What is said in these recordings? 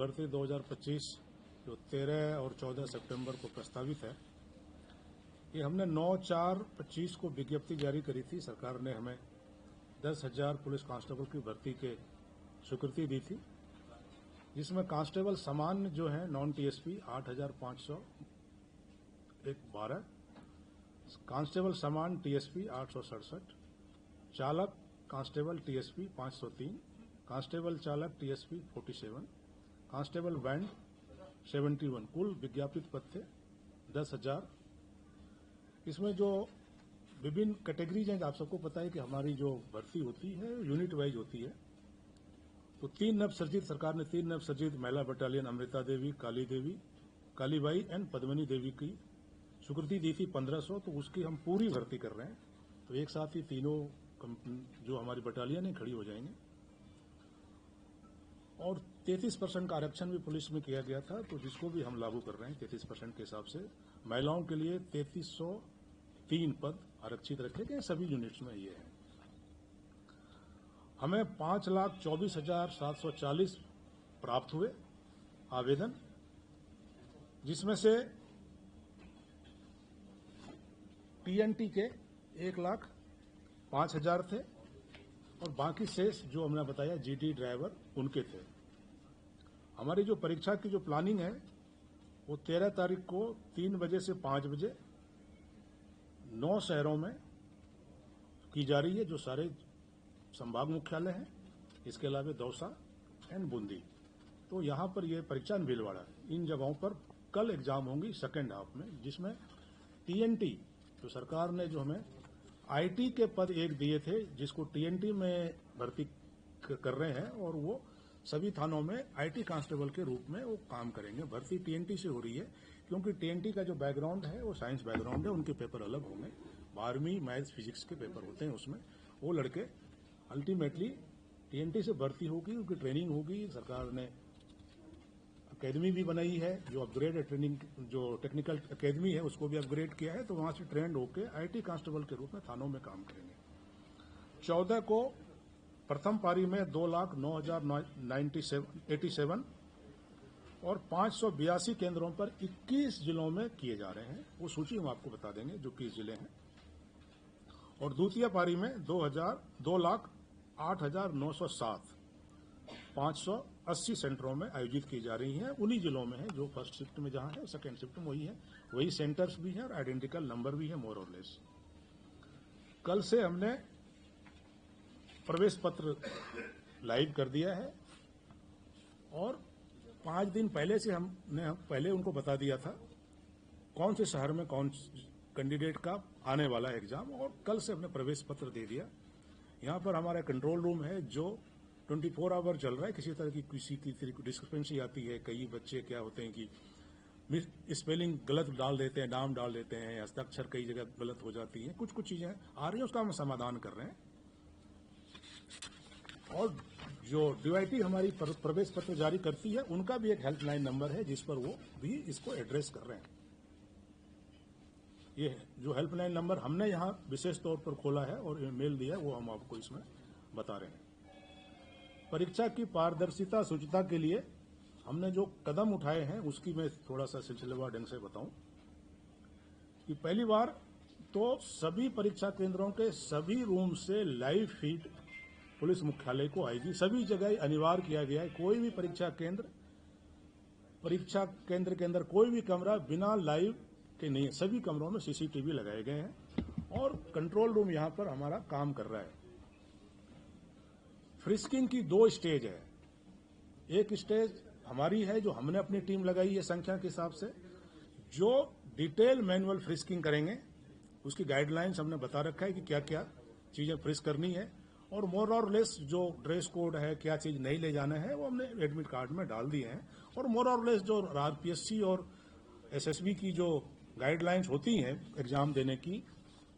भर्ती 2025 जो 13 और 14 सितंबर को प्रस्तावित है, ये हमने 9/4/25 को विज्ञप्ति जारी करी थी। सरकार ने हमें 10,000 पुलिस कांस्टेबल की भर्ती के स्वीकृति दी थी, जिसमें कांस्टेबल सामान्य जो है नॉन टीएसपी 8,512, कांस्टेबल सामान्य टीएसपी 867, चालक कांस्टेबल टीएसपी 503, कांस्टेबल चालक टीएसपी 47, कांस्टेबल बैंड 71, कुल विज्ञापित पद थे 10,000। इसमें जो विभिन्न कैटेगरीज हैं, आप सबको पता है कि हमारी जो भर्ती होती है यूनिट वाइज होती है। तो 3 नवसर्जित सरकार ने 3 नवसर्जित महिला बटालियन अमृता देवी, काली देवी, कालीबाई एंड पद्मिनी देवी की स्वीकृति दी थी 1500, तो उसकी हम पूरी भर्ती कर रहे हैं। तो एक साथ ही तीनों जो हमारी बटालियन है खड़ी हो जाएंगे। और 33% का आरक्षण भी पुलिस में किया गया था, तो जिसको भी हम लागू कर रहे हैं 33% के हिसाब से। महिलाओं के लिए 3303 पद आरक्षित रखे गए, सभी यूनिट्स में ये है। हमें 5,24,740 प्राप्त हुए आवेदन, जिसमें से टीएनटी के 1,05,000 थे और बाकी शेष जो हमने बताया जीडी ड्राइवर उनके थे। हमारी जो परीक्षा की जो प्लानिंग है वो 13 तारीख को 3 बजे से 5 बजे 9 शहरों में की जा रही है, जो सारे संभाग मुख्यालय हैं, इसके अलावा दौसा एंड बूंदी। तो यहाँ पर ये परीक्षा भीलवाड़ा, इन जगहों पर कल एग्जाम होंगी सेकेंड हाफ में, जिसमें टीएनटी तो सरकार ने जो हमें आईटी के पद एक दिए थे, जिसको टीएनटी में भर्ती कर रहे हैं, और वो सभी थानों में आईटी कांस्टेबल के रूप में वो काम करेंगे। भर्ती टीएनटी से हो रही है, क्योंकि टीएनटी का जो बैकग्राउंड है वो साइंस बैकग्राउंड है, उनके पेपर अलग होंगे। 12वीं मैथ्स फिजिक्स के पेपर होते हैं उसमें। वो लड़के अल्टीमेटली टीएनटी से भर्ती होगी, उनकी ट्रेनिंग होगी। सरकार ने अकेडमी भी बनाई है, जो अपग्रेड है ट्रेनिंग, जो टेक्निकल अकेडमी है उसको भी अपग्रेड किया है, तो वहां से ट्रेंड होकर आईटी कांस्टेबल के रूप में थानों में काम करेंगे। 14 को प्रथम पारी में 2,09,087 और 582 केंद्रों पर 21 जिलों में किए जा रहे हैं। वो सूची हम आपको बता देंगे जो 21 जिले हैं। और द्वितीय पारी में 2,08,907 580 सेंटरों में आयोजित की जा रही हैं। उन्हीं जिलों में है जो फर्स्ट शिफ्ट में जहां है, सेकेंड शिफ्ट में वही है, वही सेंटर्स भी हैं और आइडेंटिकल नंबर भी है मोर और लेस। कल से हमने प्रवेश पत्र लाइव कर दिया है, और 5 दिन पहले से हमने पहले उनको बता दिया था कौन से शहर में कौन कैंडिडेट का आने वाला एग्जाम, और कल से हमने प्रवेश पत्र दे दिया। यहाँ पर हमारा कंट्रोल रूम है जो 24 आवर चल रहा है। किसी तरह की डिस्क्रिपेंसी आती है, कई बच्चे क्या होते हैं कि स्पेलिंग गलत डाल देते हैं, नाम डाल देते हैं, हस्ताक्षर कई जगह गलत हो जाती है, कुछ चीजें आ रही हैं, उसका हम समाधान कर रहे हैं। और जो डीआईटी हमारी प्रवेश पत्र जारी करती है, उनका भी एक हेल्पलाइन नंबर है, जिस पर वो भी इसको एड्रेस कर रहे हैं। ये जो हेल्पलाइन नंबर हमने यहाँ विशेष तौर पर खोला है और मेल दिया है, वो हम आपको इसमें बता रहे हैं। परीक्षा की पारदर्शिता शुचिता के लिए हमने जो कदम उठाए हैं उसकी मैं थोड़ा सा सिलसिलेवार ढंग से बताऊं कि पहली बार तो सभी परीक्षा केंद्रों के सभी रूम से लाइव फीड पुलिस मुख्यालय को आएगी। सभी जगह अनिवार्य किया गया है, कोई भी परीक्षा केंद्र के अंदर कोई भी कमरा बिना लाइव के नहीं है। सभी कमरों में सीसीटीवी लगाए गए हैं और कंट्रोल रूम यहां पर हमारा काम कर रहा है। फ्रिस्किंग की 2 स्टेज है। एक स्टेज हमारी है जो हमने अपनी टीम लगाई है संख्या के हिसाब से, जो डिटेल मैनुअल फ्रिस्किंग करेंगे। उसकी गाइडलाइंस हमने बता रखा है कि क्या क्या चीजें फ्रिस्क करनी है, और मोर और लेस जो ड्रेस कोड है, क्या चीज नहीं ले जाना है, वो हमने एडमिट कार्ड में डाल दिए हैं। और मोर और लेस जो आरपीएससी और एसएसबी की जो गाइडलाइंस होती हैं एग्जाम देने की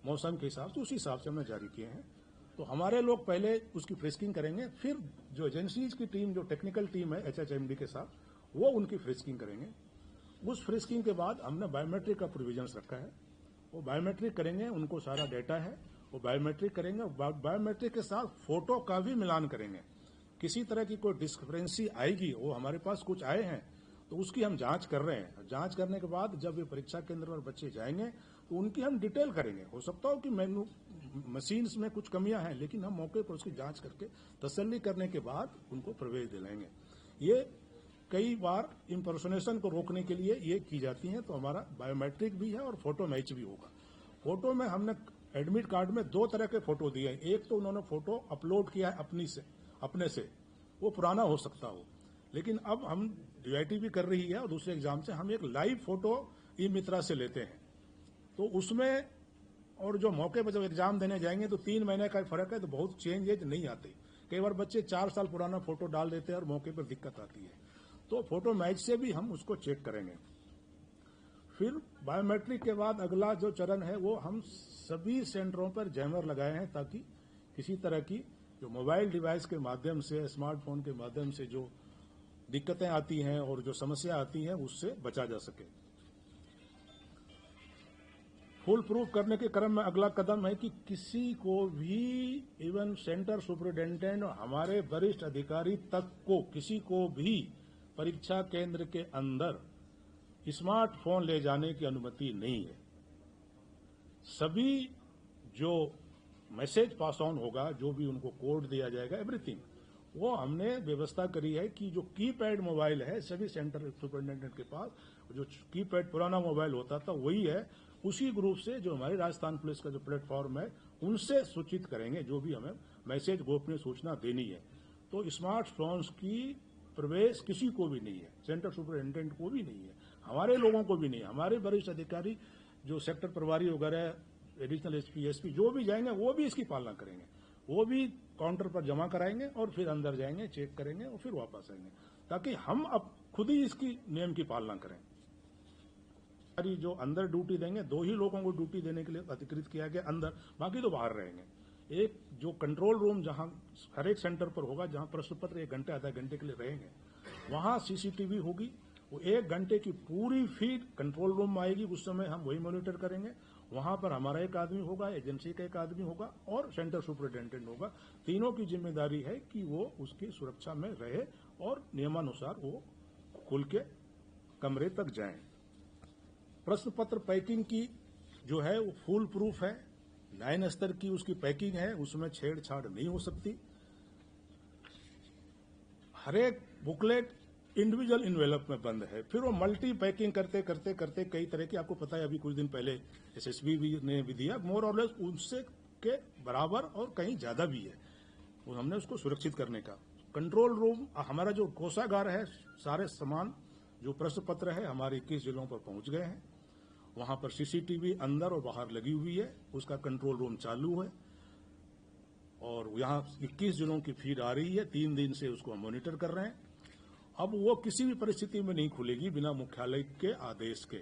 मौसम के हिसाब से, उसी हिसाब से हमने जारी किए हैं। तो हमारे लोग पहले उसकी फ्रिस्किंग करेंगे, फिर जो एजेंसीज की टीम, जो टेक्निकल टीम है एचएचएमडी के साथ, वो उनकी फ्रिस्किंग करेंगे। उस फ्रिस्किंग के बाद हमने बायोमेट्रिक का प्रोविजंस रखा है। वो बायोमेट्रिक करेंगे, उनको सारा डेटा है, वो बायोमेट्रिक करेंगे। बायोमेट्रिक के साथ फोटो का भी मिलान करेंगे किसी तरह की कोई डिस्क्रिपेंसी आएगी, वो हमारे पास कुछ आए हैं तो उसकी हम जांच कर रहे हैं। जांच करने के बाद जब ये परीक्षा केंद्र पर बच्चे जाएंगे तो उनकी हम डिटेल करेंगे। हो सकता हो कि मशीन्स में कुछ कमियां हैं, लेकिन हम मौके पर उसकी जांच करके तसल्ली करने के बाद उनको प्रवेश दिलाएंगे। ये कई बार इम्पर्सोनेशन को रोकने के लिए ये की जाती हैं। तो हमारा बायोमेट्रिक भी है और फोटो मैच भी होगा। फोटो में हमने एडमिट कार्ड में 2 तरह के फोटो दिए हैं। एक तो उन्होंने फोटो अपलोड किया है अपने से, वो पुराना हो सकता हो, लेकिन अब हम DIT भी कर रही है और दूसरे एग्जाम से हम एक लाइव फोटो ई-मित्रा से लेते हैं। तो उसमें और जो मौके पर जब एग्जाम देने जाएंगे तो 3 महीने का फर्क है, तो बहुत चेंजेज नहीं आते। कई बार बच्चे 4 साल पुराना फोटो डाल देते हैं और मौके पर दिक्कत आती है। तो फोटो मैच से भी हम उसको चेक करेंगे। फिर बायोमेट्रिक के बाद अगला जो चरण है वो हम सभी सेंटरों पर जैमर लगाए हैं, ताकि किसी तरह की जो मोबाइल डिवाइस के माध्यम से, स्मार्टफोन के माध्यम से जो दिक्कतें आती हैं और जो समस्या आती हैं उससे बचा जा सके। फुल प्रूफ करने के क्रम में अगला कदम है कि किसी को भी, इवन सेंटर सुपरिटेंडेंट और हमारे वरिष्ठ अधिकारी तक को, किसी को भी परीक्षा केंद्र के अंदर स्मार्टफोन ले जाने की अनुमति नहीं है। सभी जो मैसेज पास ऑन होगा, जो भी उनको कोड दिया जाएगा, एवरीथिंग, वो हमने व्यवस्था करी है कि जो कीपैड मोबाइल है सभी सेंटर सुपरिटेंडेंट के पास, जो कीपैड पुराना मोबाइल होता था वही है। उसी ग्रुप से जो हमारी राजस्थान पुलिस का जो प्लेटफॉर्म है उनसे सूचित करेंगे जो भी हमें मैसेज, गोपनीय सूचना देनी है। तो स्मार्टफोन्स की प्रवेश किसी को भी नहीं है, सेंटर सुपरिटेंडेंट को भी नहीं है, हमारे लोगों को भी नहीं है। हमारे वरिष्ठ अधिकारी जो सेक्टर प्रभारी वगैरह, एडिशनल SP, SP जो भी जाएंगे वो भी इसकी पालना करेंगे। वो भी काउंटर पर जमा कराएंगे और फिर अंदर जाएंगे, चेक करेंगे और फिर वापस आएंगे, ताकि हम अब खुद ही इसकी नियम की पालना करें। जो अंदर ड्यूटी देंगे, 2 ही लोगों को ड्यूटी देने के लिए अधिकृत किया गया अंदर, बाकी तो बाहर रहेंगे। एक जो कंट्रोल रूम जहां हर एक सेंटर पर होगा, जहां प्रश्न पत्र 1 घंटे आधा घंटे के लिए रहेंगे, वहां CCTV होगी। वो 1 घंटे की पूरी फीड कंट्रोल रूम में आएगी, उस समय हम वही मॉनिटर करेंगे। वहां पर हमारा एक आदमी होगा, एजेंसी का एक आदमी होगा और सेंटर सुपरिटेंडेंट होगा। तीनों की जिम्मेदारी है कि वो उसकी सुरक्षा में रहे और नियमानुसार वो खुल के कमरे तक जाएं। प्रश्न पत्र पैकिंग की जो है वो फुल प्रूफ है, 9 स्तर की उसकी पैकिंग है, उसमें छेड़छाड़ नहीं हो सकती। हर एक बुकलेट इंडिविजुअल इन्वेलप में बंद है। फिर वो मल्टी पैकिंग करते करते करते कई तरह की, आपको पता है अभी कुछ दिन पहले SSB भी ने भी दिया, मोर और लेस उससे के बराबर और कहीं ज्यादा भी है, वो हमने उसको सुरक्षित करने का। कंट्रोल रूम, हमारा जो कोषागार है, सारे सामान जो प्रश्न पत्र है हमारे 21 जिलों पर पहुंच गए हैं। वहां पर CCTV अंदर और बाहर लगी हुई है, उसका कंट्रोल रूम चालू है और यहाँ 21 जिलों की फीड आ रही है। 3 दिन से उसको हम मॉनिटर कर रहे हैं। अब वो किसी भी परिस्थिति में नहीं खुलेगी बिना मुख्यालय के आदेश के,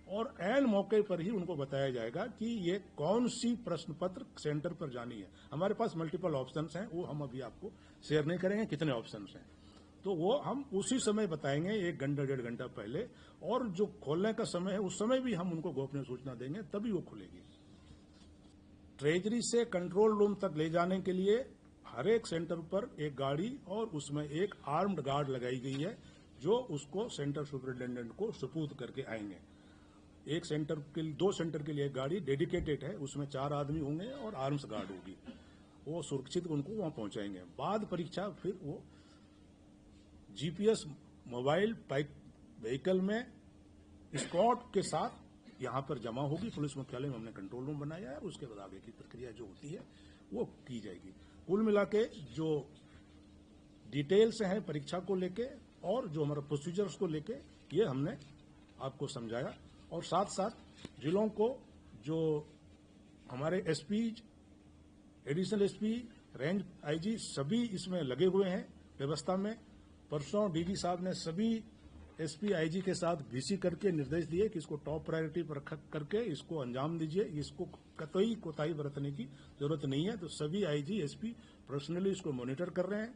और ऐन मौके पर ही उनको बताया जाएगा कि ये कौन सी प्रश्न पत्र सेंटर पर जानी है। हमारे पास मल्टीपल ऑप्शंस हैं, वो हम अभी आपको शेयर नहीं करेंगे कितने ऑप्शंस हैं, तो वो हम उसी समय बताएंगे 1 घंटा 1.5 घंटा पहले। और जो खोलने का समय है उस समय भी हम उनको गोपनीय सूचना देंगे, तभी वो खुलेगी। ट्रेजरी से कंट्रोल रूम तक ले जाने के लिए हर एक सेंटर पर एक गाड़ी और उसमें एक आर्म्ड गार्ड लगाई गई है, जो उसको सेंटर सुपरिटेंडेंट को सुपुर्द करके आएंगे। 2 सेंटर के लिए एक गाड़ी डेडिकेटेड है, उसमें 4 आदमी होंगे और आर्म्स गार्ड होगी, वो सुरक्षित उनको वहां पहुंचाएंगे। बाद परीक्षा फिर वो GPS मोबाइल व्हीकल में स्क्वाड के साथ यहां पर जमा होगी। पुलिस मुख्यालय में हमने कंट्रोल रूम बनाया है, उसके बाद आगे की प्रक्रिया जो होती है वो की जाएगी। कुल मिला के जो डिटेल्स हैं परीक्षा को लेके और जो हमारा प्रोसीजर्स को लेके, ये हमने आपको समझाया। और साथ साथ जिलों को जो हमारे SP, additional SP, range IG सभी इसमें लगे हुए हैं व्यवस्था में। परसों DG साहब ने सभी SP IG के साथ VC करके निर्देश दिए कि इसको टॉप प्रायोरिटी पर रख करके इसको अंजाम दीजिए, इसको कतई कोताही बरतने की जरूरत नहीं है। तो सभी IG SP पर्सनली इसको मॉनिटर कर रहे हैं।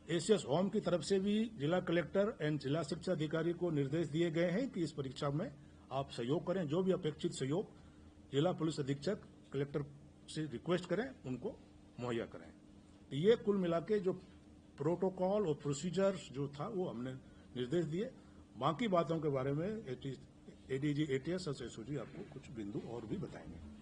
ACS होम की तरफ से भी जिला कलेक्टर एंड जिला शिक्षा अधिकारी को निर्देश दिए गए हैं कि इस परीक्षा में आप सहयोग करें, जो भी अपेक्षित सहयोग जिला पुलिस अधीक्षक कलेक्टर से रिक्वेस्ट करें उनको मुहैया करें। ये कुल मिला के जो प्रोटोकॉल और प्रोसीजर्स जो था वो हमने निर्देश दिए। बाकी बातों के बारे में एडीजी एटीएस और एसओजी आपको कुछ बिंदु और भी बताएंगे।